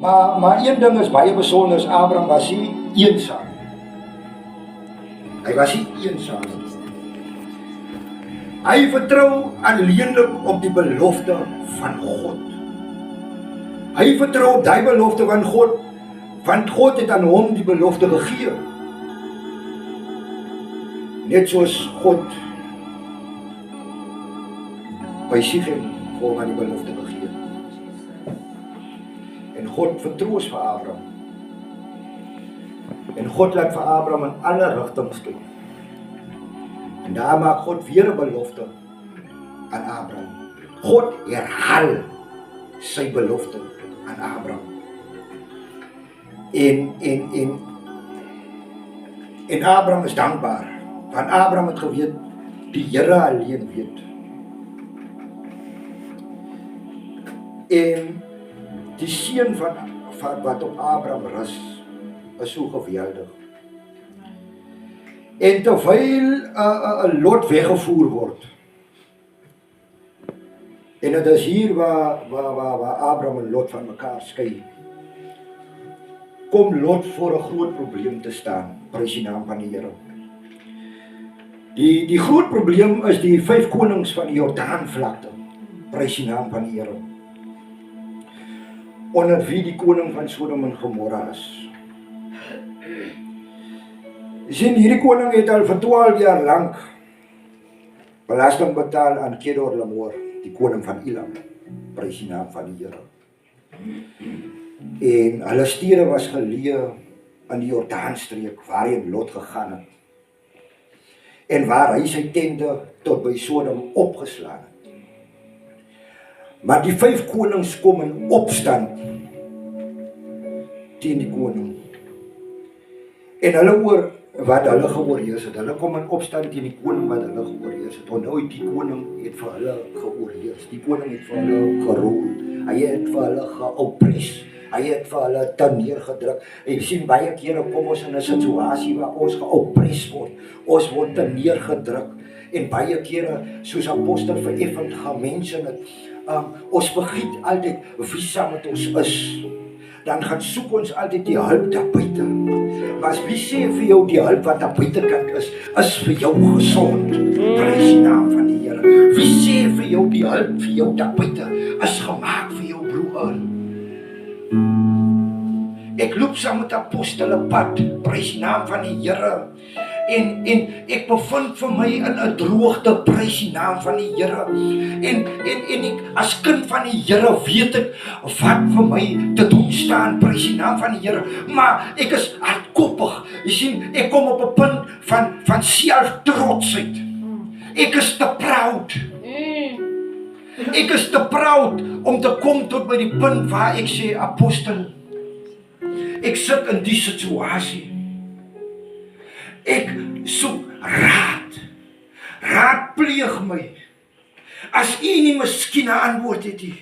Maar een ding is baie besonder, Abraham was nie eensaam. Hy was nie eensaam. Hy vertrou alleenlik op die belofte van God. Hy vertrou op die belofte van God, want God het aan hom die belofte gegee. Net soos God by Sichem vir hom aan die belofte gegee. En God vertroos vir Abraham. En God laat vir Abraham in alle rigtings kyk. En daar maak God weer 'n belofte aan Abraham. God herhaal sy belofte aan Abraham. En Abraham is dankbaar, want Abraham het geweet, die Here alleen weet. En die seën van wat op Abraham rus, is so geweldig. En terwyl Lot weggevoer word, en dit is hier waar Abraham en Lot van mekaar skei, kom Lot voor 'n groot probleem te staan, prys die naam van die Here. Die groot probleem is die 5 konings van die Jordaanvlakte, prys die naam van die Here, onder wie die koning van Sodom en Gomorra is. Sien, hierdie koning het al vir 12 jaar lank belasting betaal aan Kedorlaomer, die koning van Elam, prys die naam van die Here. En hulle stede was geleë in die Jordaanstreek waarheen Lot gegaan het. En waar hy sy tente tot by Sodom opgeslaan het. Maar die 5 konings kom in opstand teen die koning. En hulle oor wat hulle geoorheers het. Hulle kom in opstand teen die koning wat hulle geoorheers het. Onthou, die koning het vir hulle geoorheers. Die koning het vir hulle gerol. Hy het vir hulle geoppres. Hy het vir hulle terneergedruk. En jy sien, baie kere kom ons in 'n situasie waar ons geoppres word. Ons word terneergedruk. En baie kere, soos apostel vereffend gaan mense dit, ons vergiet altyd wie saam met ons is. Dan gaan soek ons altyd die hulp daar buite. Maar wie sê vir jou die hulp wat daar buitekant is vir jou gesond? Prys die naam van die Here. Wie sê vir jou die hulp vir jou daar buite is gemaak vir jou broer? Ek loop saam met apostele pad, prys die naam van die Here. En ek bevind vir my in 'n droogte, prys die naam van die Here. En ek as kind van die Here weet ek wat vir my te doen staan, prys die naam van die Here. Maar ek is hardkoppig. Jy sien, ek kom op 'n punt van selftrotsheid. Ek is te proud. Ek is te proud om te kom tot by die punt waar ek sê, apostel, ek sit in die situasie. Ek soek raad. Raadpleeg my. As u nie miskien 'n antwoord het nie,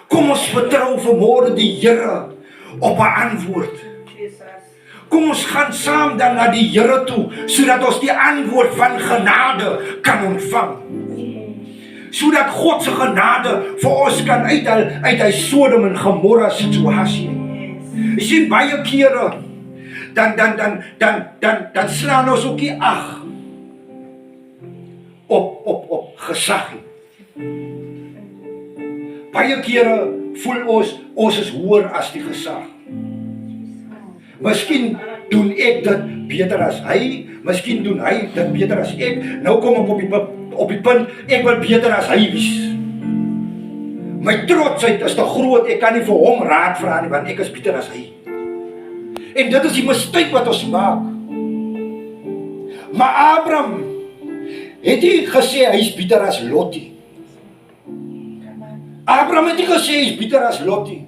kom ons vertrou vanmôre die Here op 'n antwoord. Kom ons gaan saam dan na die Here toe, sodat ons die antwoord van genade kan ontvang. Sodat God se genade vir ons kan uithaal uit hy Sodom en Gomorra situasie. Jy sien, baie kere dan slaan ons ook nie ag op gesag. Baie kere voel ons is hoër as die gesag. Miskien doen ek dit beter as hy, miskien doen hy dit beter as ek. Nou kom ek op die punt, ek wil beter as hy wees. My trotsheid is te groot, ek kan nie vir hom raad vra nie, want ek is beter as hy. En dit is die mistake wat ons maak. Maar Abraham het nie gesê hy is beter as Lot nie. Abraham het nie gesê hy is beter as Lot nie.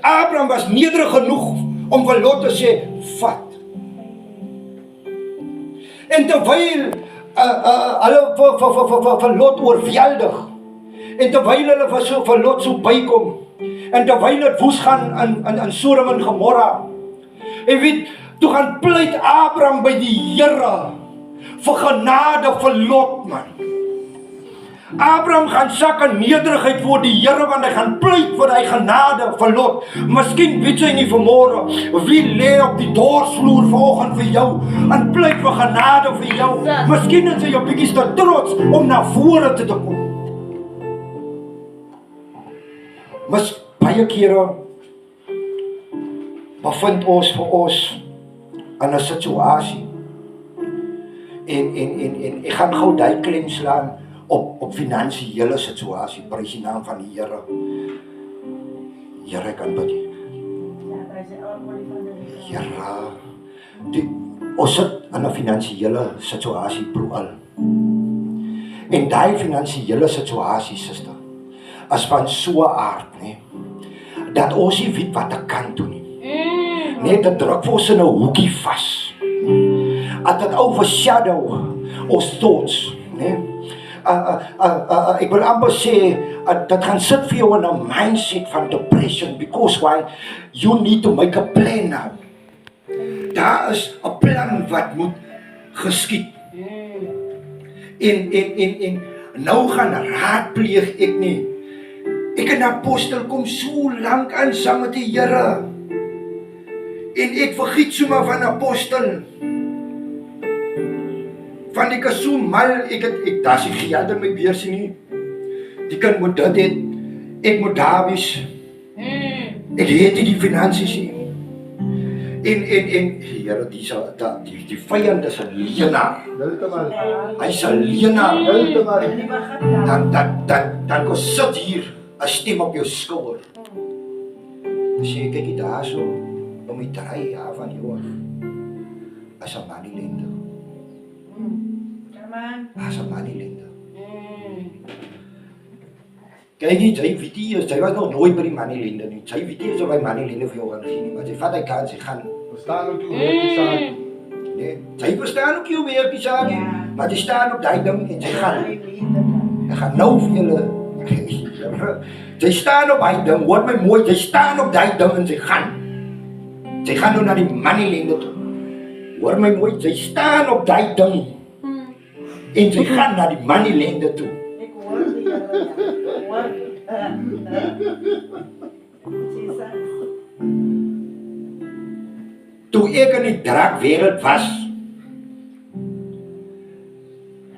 Abraham was nederig genoeg om vir Lot te sê, vat. En terwyl hulle vir Lot oorweldig, en terwyl hulle vir Lot so bykom, en terwyl het woes gaan in Sodom en Gomorra, en weet, toe gaan pleit Abraham by die Here vir genade vir Lot, man. Abraham gaan sak in nederigheid voor die Here, want hy gaan pleit vir hy genade vir Lot. Miskien weet jy nie vanmôre wie lê op die dorsvloer vanoggend vir jou en pleit vir genade vir jou. Miskien is jy 'n bietjie te trots om na vore te kom. Mas baie kere bevind ons vir ons in 'n situasie en ek gaan gou daai klem slaan op finansiële situasie. Prys die naam van die Here. Here kan bid. Here, ons sit in 'n finansiële situasie plural. En daai finansiële situasie, suster, as van so 'n aard, nee, dat ons nie weet wat ek kan doen nie. Nee, dit druk vir ons in 'n hoekie vas. At dit overshadow ons thoughts, nee. Ek wil amper sê, dat gaan sit vir jou in 'n mindset van depression, because why? You need to make a plan now. Daar is 'n plan wat moet geskied. En nou gaan raadpleeg ek nie. Ek en apostel kom so lank aan saam met die Here. En ek vergiet sommer van apostel. Van ek is so mal, ek daar's nie geld in my beursie nie. Die kind moet dit het, ek moet daar wees. Ek het nie die finansies nie. En Here, die vyand is 'n leienaar. Hy is 'n leienaar. Dan kom sit hier 'n stem op jou skouer. Sê kyk daar so, om die 3 jaar van jou as 'n money lender. As 'n money lender. Kyk jy video's, jy was nog nooit by die money lender nie. Jy video's op by money lender vir jou gaan sien nie, maar jy vat hy kans, jy gaan. Verstaan ook jou werkie saak. Nee, jy verstaan ook jou werkie saak, maar jy staan op daai ding en jy gaan. Jy gaan nou vir julle. Jy staan op daai ding, hoor my mooi, jy staan op daai ding en jy gaan. Jy gaan nou na die money lender toe. Hoor my mooi, jy staan op daai ding. En jy gaan na die money lender toe. Ek hoor die Here. Toe ek in die drakwêreld was,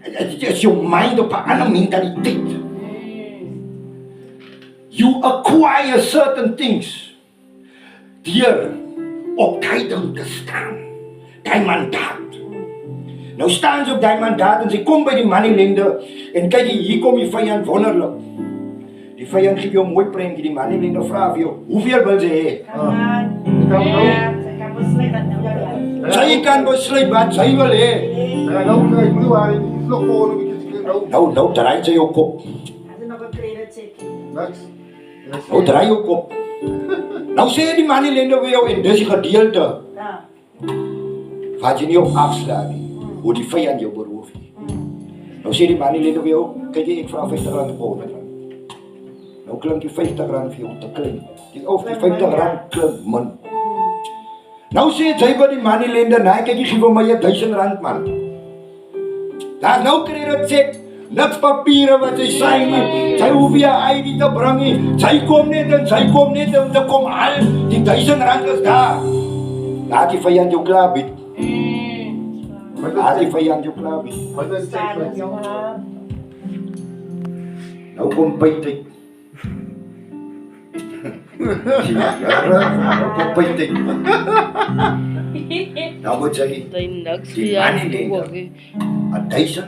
het is jou mind op 'n ander mentaliteit. You acquire certain things deur op daai ding te staan. Daai mandaat. Nou staan ze op daai mandaat en ze kom by die money lender en kyk jy, hier kom die vyand wonderlik. Die vyand gee jou 'n mooi prentjie, die money lender vra vir jou, hoeveel wil jy hê? Sy kan besluit wat sy wil hê. Nou draai sy jou kop. Nou draai jou kop. Nou sê die money lender vir jou en dis die gedeelte wat jy nie op afslaan nie. Hoe die vyand jou beroof nie. Nou sê die money lender vir jou, kyk jy, ek vra R50 op 100 rand. Nou klink die R50 vir jou te klein. Die R50 klink min. Nou sê jy by die money lender, nee, kyk jy gee vir my R1000 man. Daar nou kry dit sê, niks papiere wat jy sign nie. Jy hoef jy ID te bring nie. Jy kom net en te kom al. Die R1000 is daar. Laat die vyand jou klaar bied. Laat die vyand jou klaar bied. Nou kom bytyd. Nou kom bytyd. Nou moet jy die money lender R1500.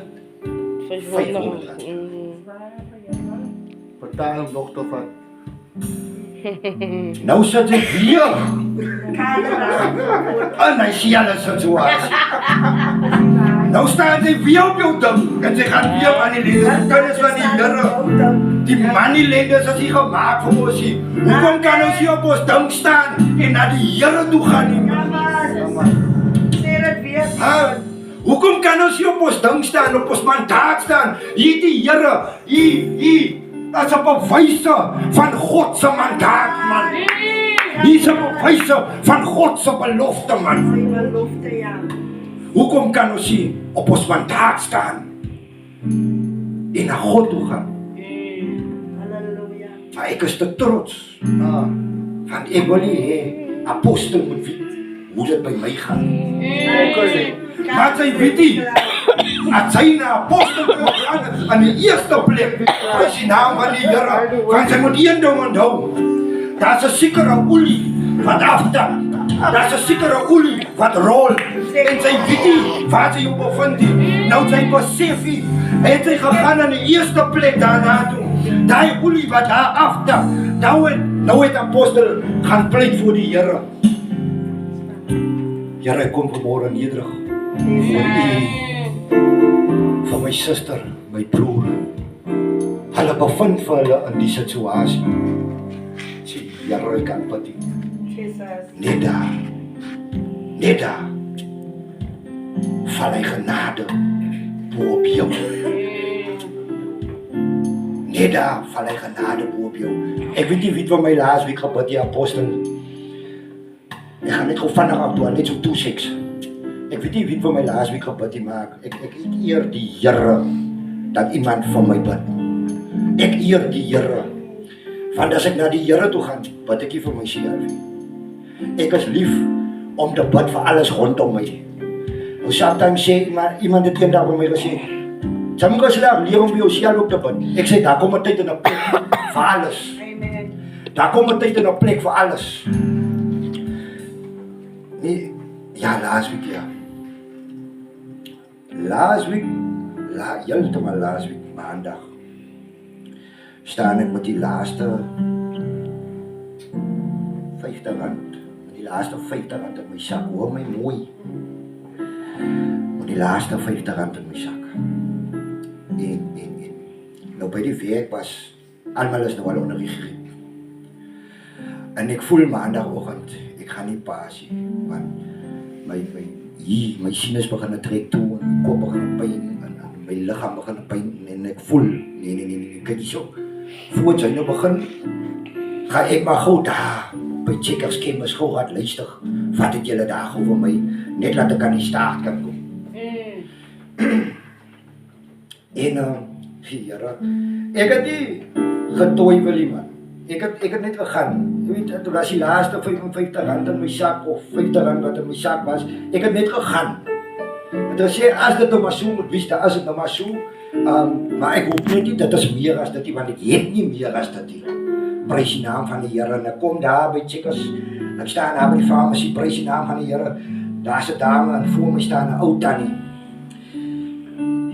Betaal hem nog te vat. Nou sit ek weer. En hy sien alles situasie. Nou staan sy weer op jou ding en sy gaan weer money lender. Kinders van die Here. Die money lenders is nie gemaak vir ons nie. Hoekom kan ons hier op ons ding staan en na die Here toe gaan nie? Sê dit weer. Hoekom kan ons hier op ons ding staan, op ons mandaat staan? Hier die Here, hier. Dat is 'n bewyse van God se mandaat, man. Hier is 'n bewyse van God se belofte, man. Sy belofte, ja. Hoekom kan ons hier op ons mandaat staan en na God toe gaan. Halleluja. Maar ek is te trots, Ah. want ek wil nie hê apostel moet weet hoe dit by my gaan. Maar sy weet nie, as sy na apostel wil gaan, aan die eerste plek, is die naam van die Here, want sy moet een ding onthou, daar's 'n sekere olie wat afdak, daar's 'n sekere olie wat rol, en sy weet nie waar sy op bevind nie. Nou sy besef nie, het sy gegaan aan die eerste plek daarna toe, daai olie wat daar afdak, nou het apostel gaan pleit voor die Here. Here, ek kom vanmôre nederig voor U, vir my suster, my broer. Hulle bevind vir hulle in die situasie. Sê, Here, ek kan patie. Net daar, val hy genade bo op jou. Net daar, val hy genade bo op jou. Ek weet nie wie van my laas week gebid, die apostel. Ek gaan net gou vinnig af toe, net so 2-6. Ek weet nie wie van my laas week gebid het, maar ek eer die Here dat iemand van my bid. Ek eer die Here. Want as ek na die Here toe gaan, bid ek nie vir myself. Ek is lief om te bid vir alles rondom my. Nou sometimes sê iemand het eendag vir my gesê, sommige slag leer om vir jouself ook te bid. Ek sê, daar kom 'n tyd en 'n plek vir alles. Amen. Daar kom 'n tyd en 'n plek vir alles. Nee, ja, last week, ja. Last week, maandag, staan ek met die laaste 50 rand. Met die laaste 50 rand in my sak. Hoor my mooi. Met die laaste 50 rand in my sak. En. Nou by die werk was, almal is nou al onder die griep. En ek voel maandagoggend, ek gaan nie pas nie, want my sinus begin trek toe, en my kop begin pyn, en my liggaam begin pyn, en ek voel, nee, kyk hierso, voordat sy nou begin, ga ek maar gou daar, by Checkers Chemist gou gaan luister, wat het julle daar gou vir my, net laat ek aan die staart kan kom. En, Here, ek het nie getwyfel nie, man. Ek het net gegaan. Jy weet, toe was die laaste 55 rand in my sak, of 50 rand wat in my sak was, ek het net gegaan. En toe sê, as dit nou maar so moet wees, dan is dit nou maar so. Maar ek hoop net nie, dit is meer as dit nie, want ek het nie meer as dit nie. Prys die naam van die Here, en ek kom daar by Checkers, ek staan daar by die farmasie, prys die naam van die Here, daar is 'n dame, en voor my staan 'n ou tannie.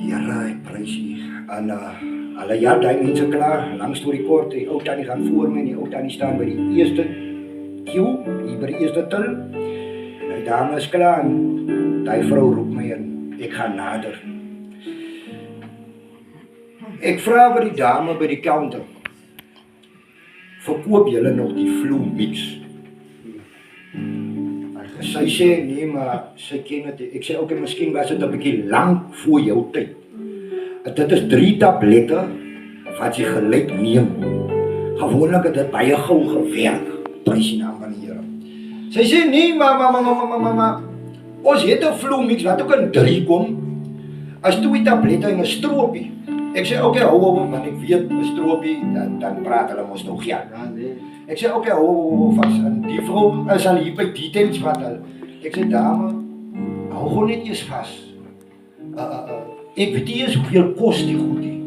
Here, ek prys U. En alle jaar daai mense klaar, lang storie kort, die ou tannie gaan voor my en die ou tannie staan by die eerste queue, hier by die eerste tel. En die dame is klaar en die vrou roep my en ek gaan nader. Ek vra vir die dame by die counter, verkoop julle nog die Flu Mix? Sy sê, nee, maar sy ken het. Ek sê, okay, miskien was dit 'n bietjie lank voor jou tyd. Dit is 3 tablette wat jy gelyk neem. Gewoonlik het dit baie gou gewerk. Prys die naam van die Here. Sy sê, nee, maar, ons het 'n Flu Mix wat ook in 3 kom. As 2 tablette en 'n stroopie. Ek sê, okay, hou, want ek weet, 'n stroopie, dan praat hulle mos nog geld. Ja, nee. Ek sê, okay, hou vas. En die vrou is al hier by details wat al. Ek sê, dame, hou gewoon net eers vas. Ek weet nie eens hoeveel kos die goed nie.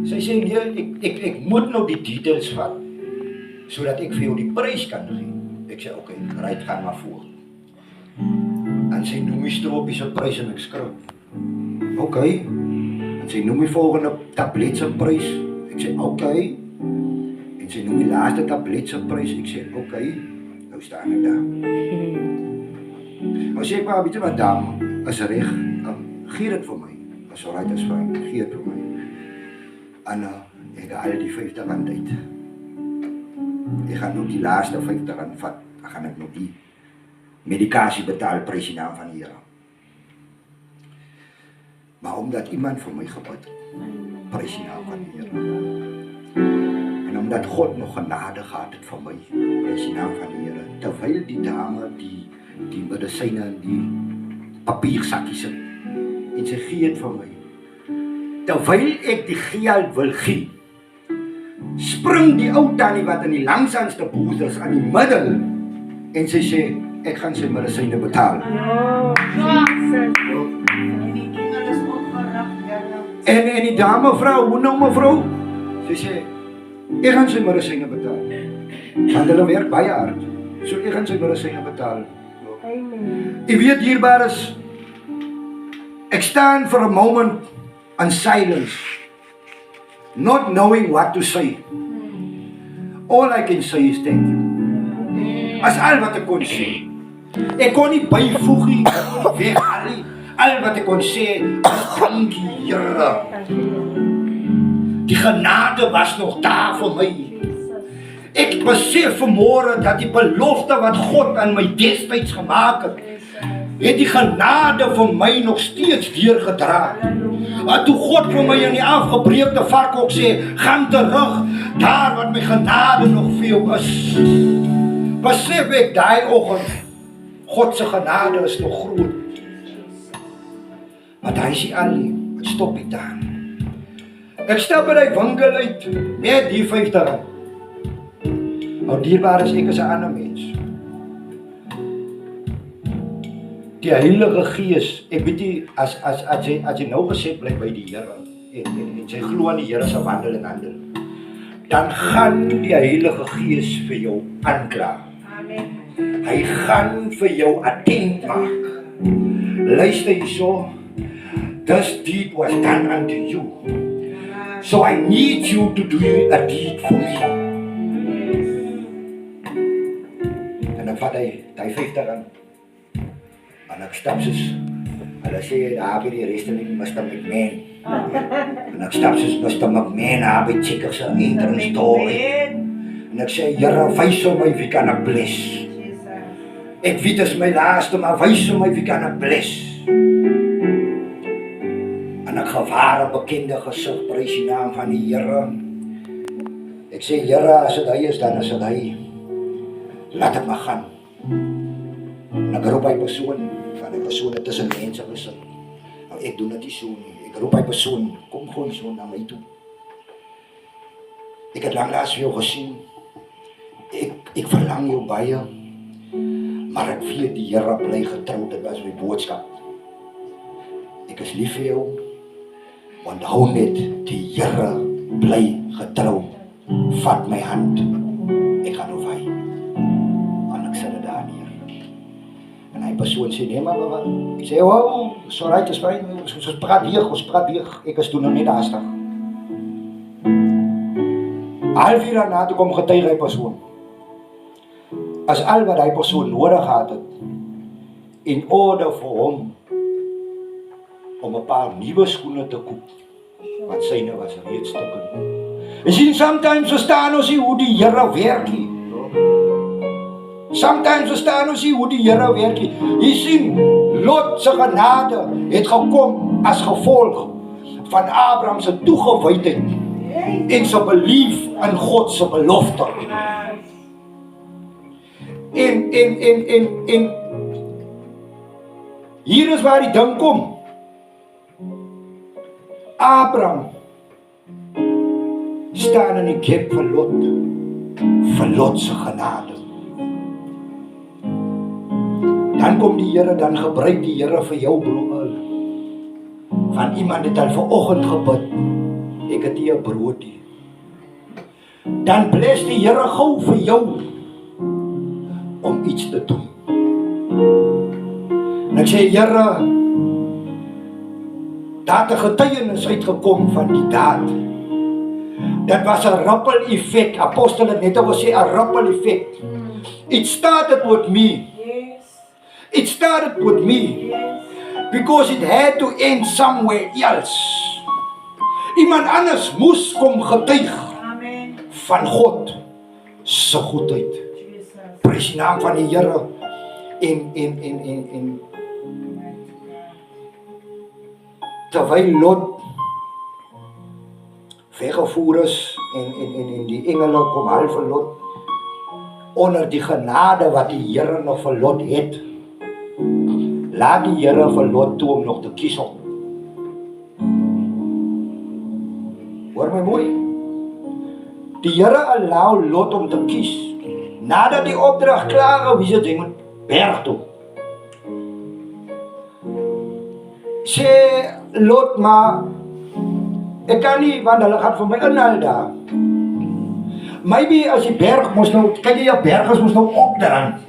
Sy sê, nee, ek moet nou die details vat, sodat ek vir jou die prys kan gee. Ek sê, okay, right, gaan maar voort. En sy noem die stroopie se prys en ek skrik. Okay. En sy noem die volgende tablet se prys. Ek sê, okay. En sy noem die laaste tablet se prys. Ek sê, okay. Nou staan ek daar. Maar sê ek maar, weet jy wat, dame, is reg. Gee dit vir my, as alright is fijn, gee dit vir my. En ek haal die 50 rand uit. Ek gaan nou die laaste 50 rand vat, dan gaan ek nou die medikasie betaal, prys die naam van die Here. Maar omdat iemand vir my gebid het, prys die naam van die Here. En omdat God nog genade gehad het vir my, prys die naam van die Here. Terwyl die dame die medisyne in die papiersakkies sit, en sy gee het vir my. terwyl ek die geld wil gee, spring die ou tannie wat in die langsandste boes is aan die middel en sy sê, ek gaan sy medisyne betaal. En die dame vrou, hoe nou mevrou? Sy sê, ek gaan sy medisyne betaal. Want hulle werk baie hard. So ek gaan sy medisyne betaal. Ek weet hierbaar is, ek staan for a moment in silence, not knowing what to say. All I can say is thank you. As al wat ek kon sê. Ek kon nie byvoeg nie, weghaal nie. Al wat ek kon sê, is dankie Here. Die genade was nog daar vir my. Ek besef vanmôre dat die belofte wat God aan my destyds gemaak het die genade vir my nog steeds deurgedra. Maar toe God vir my in die afgebreekte varkhok sê, gaan terug, daar wat my genade nog vir jou is. Besef ek daai oggend, God se genade is nog groot. Maar hy sê al nie, het stop nie daar. Ek stap by die winkel uit, met die 50 rand. Nou dierbaar is ek as 'n ander mens. Die Heilige Gees, ek weet nie, as jy nou gesê bly by die Here, en jy glo aan die Here se wandel en handel, dan gaan die Heilige Gees vir jou aankla. Amen. Hy gaan vir jou attent maak. Luister hierso, this deed was done unto you. So I need you to do a deed for me. En dan vat hy 50 rand. En ek stap soos, hulle sê, daar by die restaurant, Mr. McMahon. En ek stap soos Mr. McMahon, daar by Checkers se entrance-door. En ek sê, Here, wys vir my wie kan ek bless. Ek weet dit is my laaste, maar wys vir my wie kan ek bless. En ek gewaar 'n bekende gesig, prys die naam van die Here. Ek sê, Here, as dit hy is, dan is dit hy. Laat dit maar gaan. En ek roep hy persoon, van die persoon het tussen mense gesit. Nou ek doen dit nie so nie. Ek roep hy persoon, kom gewoon so na my toe. Ek het langlaas vir jou gesien. Ek verlang jou baie. Maar ek weet die Here bly getrou, dit was my boodskap. Ek is lief vir jou. Want hou net, die Here bly getrou. Vat my hand. Ek gaan nou wy. En ek sit dit daar neer. En hy persoon sê, nee maar wat? Ek sê, oh, sorry, het is fijn. Ons praat weer. Ek is toen nog niet haastig. Half uur daarna toe kom getuig hy persoon. As al wat hy persoon nodig gehad het, in orde vir hom, om 'n paar nuwe skoene te koop, want syne was reeds stukken. En sien, sometimes verstaan ons nie hoe die Here werk nie. Sometimes verstaan ons nie hoe die Here werk nie. Jy sien, Lot se genade het gekom as gevolg van Abraham se toegewydheid en sy belief in God se belofte. En hier is waar die ding kom. Abraham staan in die gap vir Lot se genade. Dan kom die Here, dan gebruik die Here vir jou broer. Van iemand het al vanoggend gebid, ek het nie 'n brood nie. Dan bless die Here gou vir jou om iets te doen. En ek sê, Here, daar het 'n getuienis uitgekom van die daad. Dat was 'n ripple effect. Apostel het net al gesê, 'n ripple effect. It started with me. It started with me. Because it had to end somewhere else. Iemand anders moes kom getuig van God se goedheid. Prys die naam van die Here. En terwyl Lot weggevoer is en die engele kom haal vir Lot onder die genade wat die Here nog vir Lot het, laat die Here vir Lot toe om nog te kies op. Hoor my mooi. Die Here allow Lot om te kies. Nadat die opdrag klaar gewys het, hy moet berg toe. Sê Lot maar, ek kan nie, want hulle gaan vir my inhaal daar. Maybe as die berg moes nou, kyk jy, berg moes nou opdrand.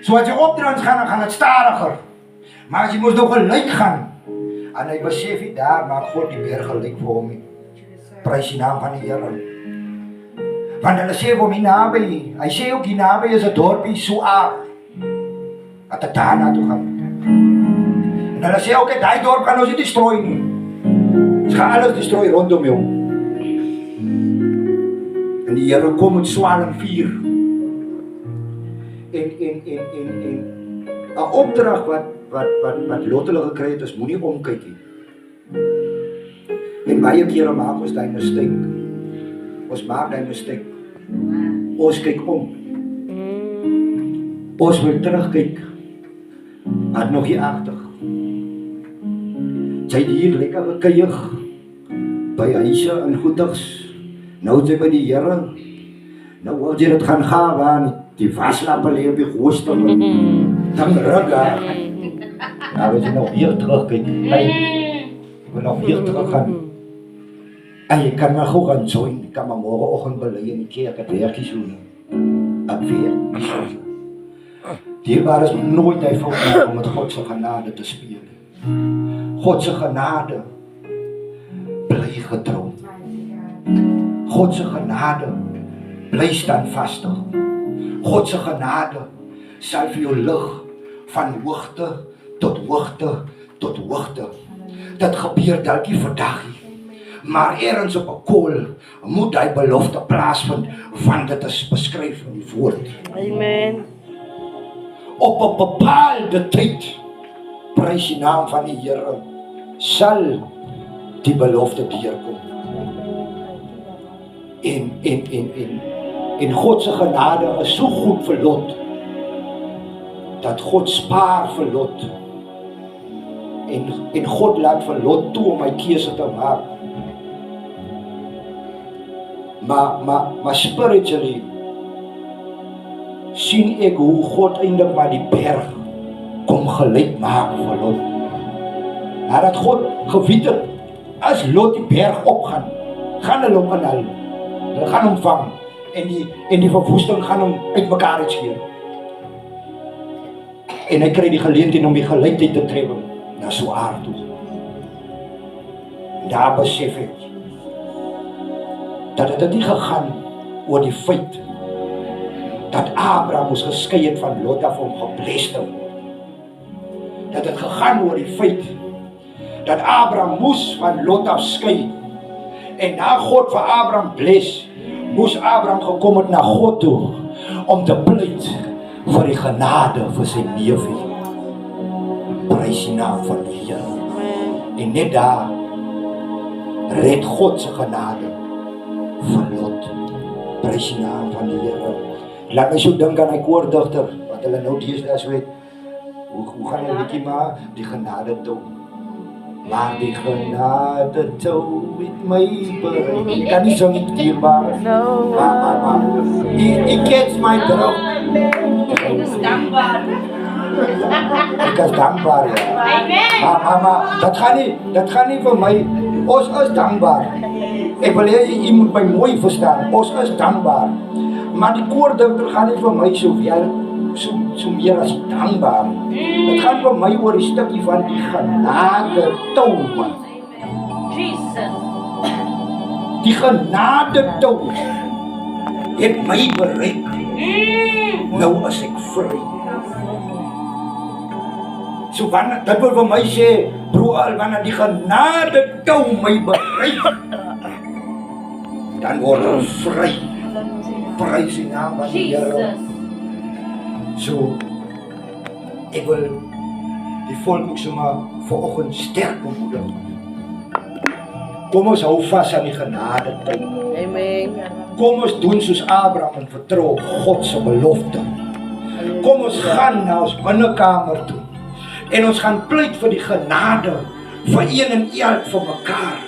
So as jy opdrand gaan, dan gaan het stadiger. Maar as jy moes nou gelyk gaan, en hy besef nie daar, maar God die berg gelyk vir hom nie. Prys die naam van die Here. Want hulle sê vir hom hier naby, hy sê ook hier naby is 'n dorpie Soar. Dat ek daar naartoe gaan. En hulle sê ook, die dorp kan ons nie destrooi nie. Ons gaan alles destrooi rondom jou. En die Here kom met swalm vuur. En 'n opdrag wat Lot hulle gekry het, is moenie omkyk nie. En baie kere maak ons daai mistake. Ons maak daai mistake. Ons kyk om. Ons wil terugkyk. Maar nog nie agter. Sy het hier lekker gekuier by huise en goedigs. Nou is jy by die Here. Nou wil jy dit gaan waar die waslappe lê op die gooster. Dan rug daar. Nou wil jy nog hier terugkyk. Ek wil nog hier terug gaan. En jy kan maar gou gaan join. Ek kan maar môreoggend bely in die kerk het werkies doen. Ek weer. Dierbaar is nooit hy fout om met God se genade te speel. God se genade bly getrou. God se genade bly standvastig. God se genade sal vir jou lig van hoogte tot hoogte tot hoogte. Dit gebeur dalk nie vandag nie. Maar ergens op 'n koel moet hy belofte plaasvind, want dit is beskryf in die woord. Amen. Op 'n bepaalde tyd, prys die naam van die Here, sal die belofte deurkom. En God se genade is so goed vir Lot, dat God spaar vir Lot. En God laat vir Lot toe om my keuse te maak. Maar spiritually sien ek hoe God eintlik maar die berg kom gelyk maak vir Lot. Nadat God geweet het, as Lot die berg opgaan, gaan hulle hom inhaal. Hulle gaan hom vang en die verwoesting gaan hom uitmekaar uitskeer. En hy kry die geleentheid om die gelykheid te tref na Soar toe. Daar besef ek dat het nie gegaan oor die feit dat Abraham moes geskei het van Lot af om gebless te word. Dat het gegaan oor die feit dat Abraham moes van Lot af skei. En na God vir Abraham bless, moes Abraham gekom het na God toe om te pleit vir die genade vir sy neefie. Prys die naam van die Here. En net daar red God se genade vir Lot. Prys die naam van die Here. Laat my so dink aan die koordigter, wat hulle nou deesdae so het. Hoe gaan hulle bietjie maar die genade toe? Maar die genade toe met my bereik. Ek kan nie so nie dierbaar. Maar. Ek gets my droom. Ek is dankbaar. Ek is dankbaar, ja. Amen. Maar dat gaan nie vir my. Ons is dankbaar. Ek wil hê jy moet my mooi verstaan. Ons is dankbaar. Maar die koordigter gaan nie vir my so meer as dankbaar. Het gaan vir my oor die stukkie van die genade tou, man. Jesus. Die genade tou het my bereik. Nou as ek vry. So wanneer, dit wil vir my sê, broer, wanneer die genade tou my bereik, dan word ek vry. Prys die naam van die Here. Jesus. So, ek wil die volk ook sommer vanoggend sterk bemoedig. Kom ons hou vas aan die genade tyd. Amen. Kom ons doen soos Abraham en vertrou op God se belofte. Kom ons gaan na ons binnekamer toe. En ons gaan pleit vir die genade vir een en elk van mekaar.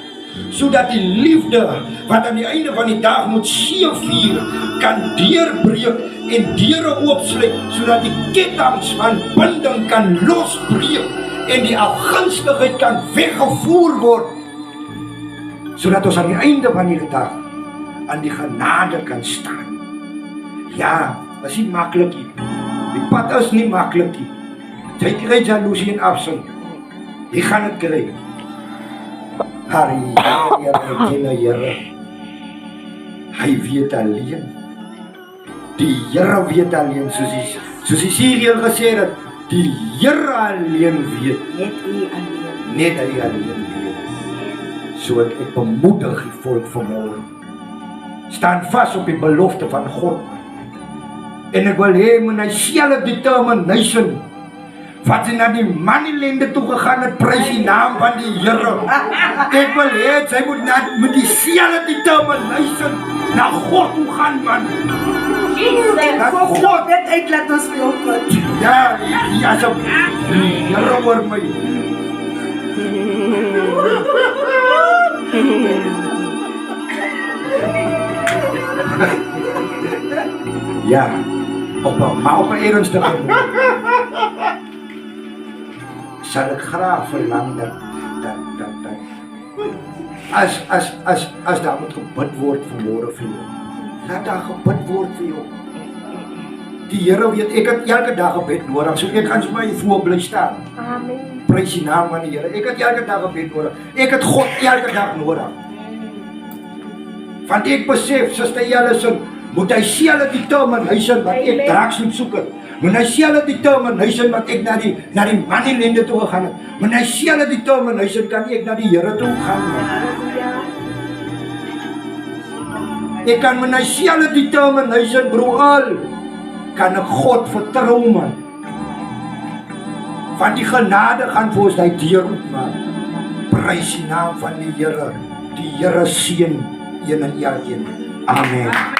sodat die liefde wat aan die einde van die dag moet seëvier kan deurbreek en deure oopsluit, sodat die kettinge van binding kan losbreek en die afgunstigheid kan weggevoer word, sodat ons aan die einde van die dag aan die genade kan staan. Ja, dat is nie maklik nie. Die pad is nie maklik nie. Jy kry jaloesie en afsin. Jy gaan het kry. Here. Hy weet alleen. Die Here weet alleen, soos die Siriel gesê het, die Here alleen weet. Net hy alleen weet. So ek bemoedig die volk vanmôre. Staan vas op die belofte van God. En ek wil hê met hy selfe determination wat sy na die Manilende toe gegaan het, prys die naam van die Here. Ek wil hê sy moet met die selfe determination na God toe gaan, man. Na God. Net uitlaat ons vir jou God. Ja, so Here oor my. Ja, maar op 'n ernstige sal ek graag verlang dat as daar moet gebid word vanmôre vir jou, laat daar gebid word vir jou. Die Here weet, ek het elke dag gebed nodig, so ek gaan sommer voor bly staan. Amen. Prys die naam van die Here. Ek het elke dag gebed nodig. Ek het God elke dag nodig. Want ek besef, Suster Ellison, moet hy selfe determination wat ek draaks moet soek het. Moet hy selfe determination wat ek na die Manilende toe gegaan het. Moet hy selfe determination kan ek na die Here toe gaan. Ek kan met hy selfe determination, broer, kan ek God vertrou, man. Want die genade gaan vir ons die deur oopmaak. Prys die naam van die Here. Die Here seën een en elkeen. Amen.